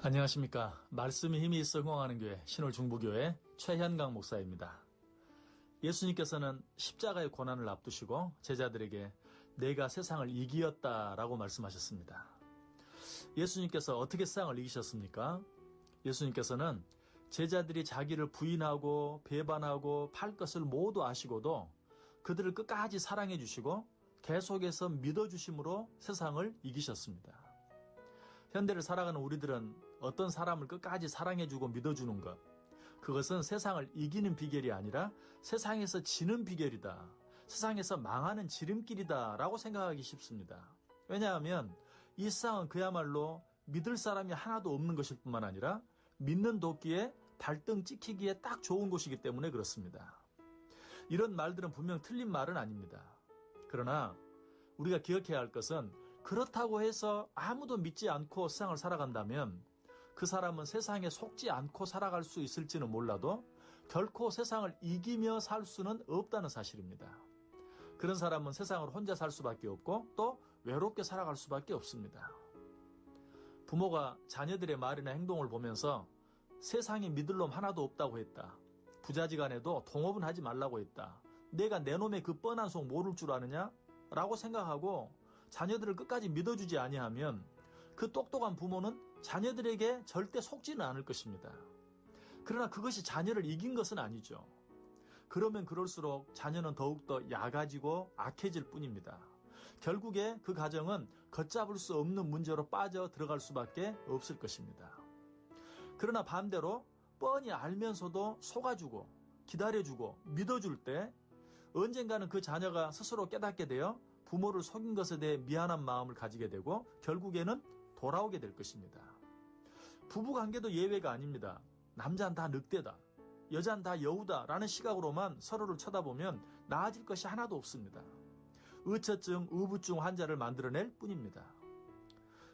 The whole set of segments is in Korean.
안녕하십니까. 말씀이 힘이 있어 응원하는 교회 신월중부교회 최현강 목사입니다. 예수님께서는 십자가의 고난을 앞두시고 제자들에게 내가 세상을 이기었다라고 말씀하셨습니다. 예수님께서 어떻게 세상을 이기셨습니까? 예수님께서는 제자들이 자기를 부인하고 배반하고 팔 것을 모두 아시고도 그들을 끝까지 사랑해 주시고 계속해서 믿어주심으로 세상을 이기셨습니다. 현대를 살아가는 우리들은 어떤 사람을 끝까지 사랑해주고 믿어주는 것, 그것은 세상을 이기는 비결이 아니라 세상에서 지는 비결이다, 세상에서 망하는 지름길이다 라고 생각하기 쉽습니다. 왜냐하면 이 세상은 그야말로 믿을 사람이 하나도 없는 것일 뿐만 아니라 믿는 도끼에 발등 찍히기에 딱 좋은 곳이기 때문에 그렇습니다. 이런 말들은 분명 틀린 말은 아닙니다. 그러나 우리가 기억해야 할 것은 그렇다고 해서 아무도 믿지 않고 세상을 살아간다면 그 사람은 세상에 속지 않고 살아갈 수 있을지는 몰라도 결코 세상을 이기며 살 수는 없다는 사실입니다. 그런 사람은 세상을 혼자 살 수밖에 없고 또 외롭게 살아갈 수밖에 없습니다. 부모가 자녀들의 말이나 행동을 보면서 세상에 믿을 놈 하나도 없다고 했다. 부자지간에도 동업은 하지 말라고 했다. 내가 내 놈의 그 뻔한 속 모를 줄 아느냐? 라고 생각하고 자녀들을 끝까지 믿어주지 아니하면 그 똑똑한 부모는 자녀들에게 절대 속지는 않을 것입니다. 그러나 그것이 자녀를 이긴 것은 아니죠. 그러면 그럴수록 자녀는 더욱더 약아지고 악해질 뿐입니다. 결국에 그 가정은 걷잡을 수 없는 문제로 빠져 들어갈 수밖에 없을 것입니다. 그러나 반대로 뻔히 알면서도 속아주고 기다려주고 믿어줄 때 언젠가는 그 자녀가 스스로 깨닫게 되어 부모를 속인 것에 대해 미안한 마음을 가지게 되고 결국에는 돌아오게 될 것입니다. 부부관계도 예외가 아닙니다. 남자는 다 늑대다, 여자는 다 여우다 라는 시각으로만 서로를 쳐다보면 나아질 것이 하나도 없습니다. 의처증, 의부증 환자를 만들어낼 뿐입니다.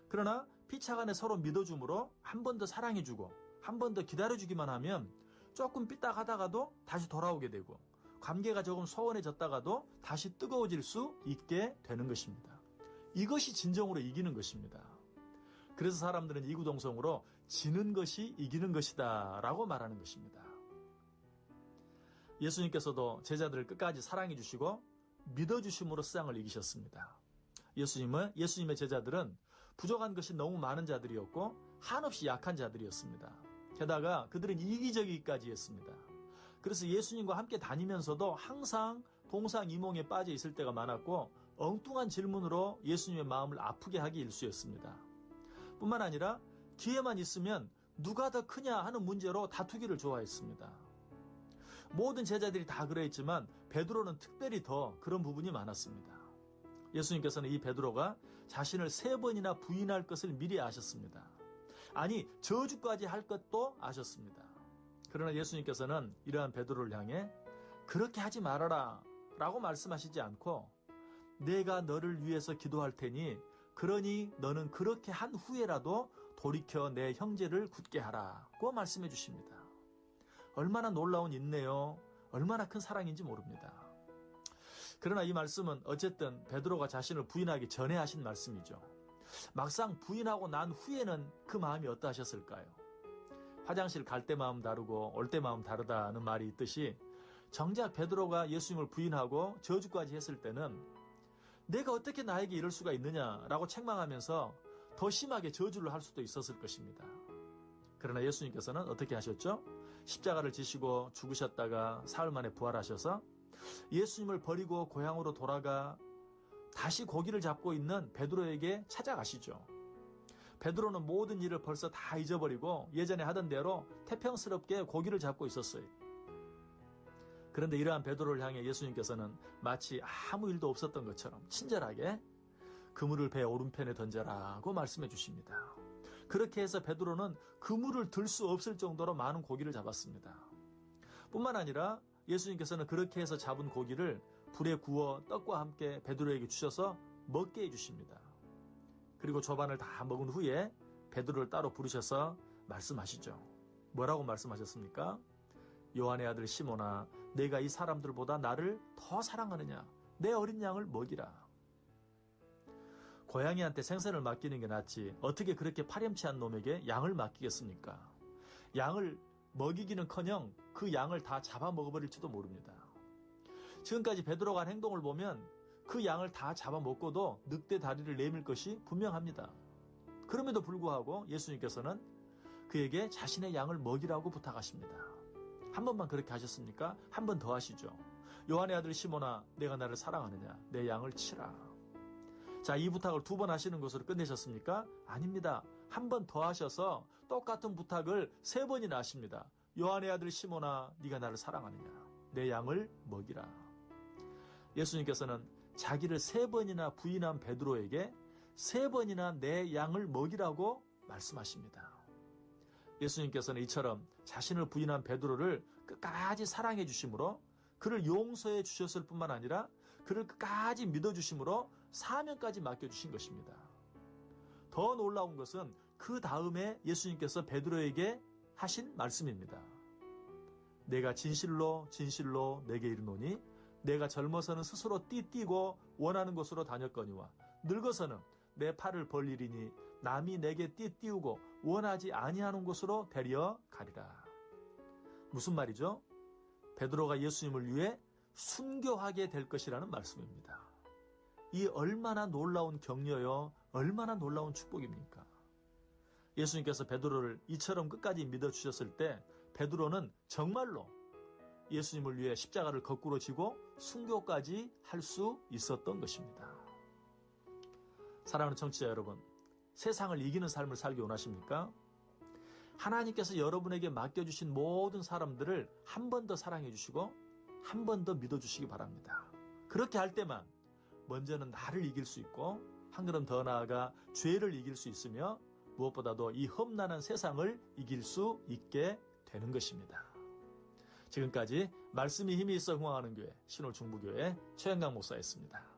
그러나 피차간에 서로 믿어줌으로 한 번 더 사랑해주고 한 번 더 기다려주기만 하면 조금 삐딱하다가도 다시 돌아오게 되고 관계가 조금 소원해졌다가도 다시 뜨거워질 수 있게 되는 것입니다. 이것이 진정으로 이기는 것입니다. 그래서 사람들은 이구동성으로 지는 것이 이기는 것이다 라고 말하는 것입니다. 예수님께서도 제자들을 끝까지 사랑해 주시고 믿어주심으로 세상을 이기셨습니다. 예수님의 제자들은 부족한 것이 너무 많은 자들이었고 한없이 약한 자들이었습니다. 게다가 그들은 이기적이기까지 했습니다. 그래서 예수님과 함께 다니면서도 항상 동상이몽에 빠져 있을 때가 많았고 엉뚱한 질문으로 예수님의 마음을 아프게 하기 일쑤였습니다. 뿐만 아니라 기회만 있으면 누가 더 크냐 하는 문제로 다투기를 좋아했습니다. 모든 제자들이 다 그러했지만 베드로는 특별히 더 그런 부분이 많았습니다. 예수님께서는 이 베드로가 자신을 3번이나 부인할 것을 미리 아셨습니다. 아니, 저주까지 할 것도 아셨습니다. 그러나 예수님께서는 이러한 베드로를 향해 그렇게 하지 말아라 라고 말씀하시지 않고 내가 너를 위해서 기도할 테니 그러니 너는 그렇게 한 후에라도 돌이켜 내 형제를 굳게 하라고 말씀해 주십니다. 얼마나 놀라운 인내요, 얼마나 큰 사랑인지 모릅니다. 그러나 이 말씀은 어쨌든 베드로가 자신을 부인하기 전에 하신 말씀이죠. 막상 부인하고 난 후에는 그 마음이 어떠하셨을까요? 화장실 갈 때 마음 다르고 올 때 마음 다르다는 말이 있듯이 정작 베드로가 예수님을 부인하고 저주까지 했을 때는 내가 어떻게 나에게 이럴 수가 있느냐라고 책망하면서 더 심하게 저주를 할 수도 있었을 것입니다. 그러나 예수님께서는 어떻게 하셨죠? 십자가를 지시고 죽으셨다가 사흘 만에 부활하셔서 예수님을 버리고 고향으로 돌아가 다시 고기를 잡고 있는 베드로에게 찾아가시죠. 베드로는 모든 일을 벌써 다 잊어버리고 예전에 하던 대로 태평스럽게 고기를 잡고 있었어요. 그런데 이러한 베드로를 향해 예수님께서는 마치 아무 일도 없었던 것처럼 친절하게 그물을 배 오른편에 던져라고 말씀해 주십니다. 그렇게 해서 베드로는 그물을 들 수 없을 정도로 많은 고기를 잡았습니다. 뿐만 아니라 예수님께서는 그렇게 해서 잡은 고기를 불에 구워 떡과 함께 베드로에게 주셔서 먹게 해주십니다. 그리고 조반을 다 먹은 후에 베드로를 따로 부르셔서 말씀하시죠. 뭐라고 말씀하셨습니까? 요한의 아들 시몬아, 내가 이 사람들보다 나를 더 사랑하느냐? 내 어린 양을 먹이라. 고양이한테 생선을 맡기는 게 낫지 어떻게 그렇게 파렴치한 놈에게 양을 맡기겠습니까? 양을 먹이기는커녕 그 양을 다 잡아먹어버릴지도 모릅니다. 지금까지 베드로가 한 행동을 보면 그 양을 다 잡아먹고도 늑대 다리를 내밀 것이 분명합니다. 그럼에도 불구하고 예수님께서는 그에게 자신의 양을 먹이라고 부탁하십니다. 한 번만 그렇게 하셨습니까? 한 번 더 하시죠. 요한의 아들 시몬아, 내가 나를 사랑하느냐? 내 양을 치라. 자, 이 부탁을 2번 하시는 것으로 끝내셨습니까? 아닙니다. 한 번 더 하셔서 똑같은 부탁을 3번이나 하십니다. 요한의 아들 시몬아, 네가 나를 사랑하느냐? 내 양을 먹이라. 예수님께서는 자기를 3번이나 부인한 베드로에게 3번이나 내 양을 먹이라고 말씀하십니다. 예수님께서는 이처럼 자신을 부인한 베드로를 끝까지 사랑해 주심으로 그를 용서해 주셨을 뿐만 아니라 그를 끝까지 믿어주심으로 사명까지 맡겨주신 것입니다. 더 놀라운 것은 그 다음에 예수님께서 베드로에게 하신 말씀입니다. 내가 진실로 진실로 내게 이르노니 내가 젊어서는 스스로 띠뛰고 원하는 곳으로 다녔거니와 늙어서는 내 팔을 벌리리니 남이 내게 띠띠우고 원하지 아니하는 곳으로 데려 가리라. 무슨 말이죠? 베드로가 예수님을 위해 순교하게 될 것이라는 말씀입니다. 이 얼마나 놀라운 격려요, 얼마나 놀라운 축복입니까? 예수님께서 베드로를 이처럼 끝까지 믿어주셨을 때 베드로는 정말로 예수님을 위해 십자가를 거꾸로 지고 순교까지 할 수 있었던 것입니다. 사랑하는 청취자 여러분, 세상을 이기는 삶을 살기 원하십니까? 하나님께서 여러분에게 맡겨주신 모든 사람들을 한 번 더 사랑해 주시고 한 번 더 믿어주시기 바랍니다. 그렇게 할 때만 먼저는 나를 이길 수 있고 한 걸음 더 나아가 죄를 이길 수 있으며 무엇보다도 이 험난한 세상을 이길 수 있게 되는 것입니다. 지금까지 말씀이 힘이 있어 흥황하는 교회 신홀중부교회 최현강 목사였습니다.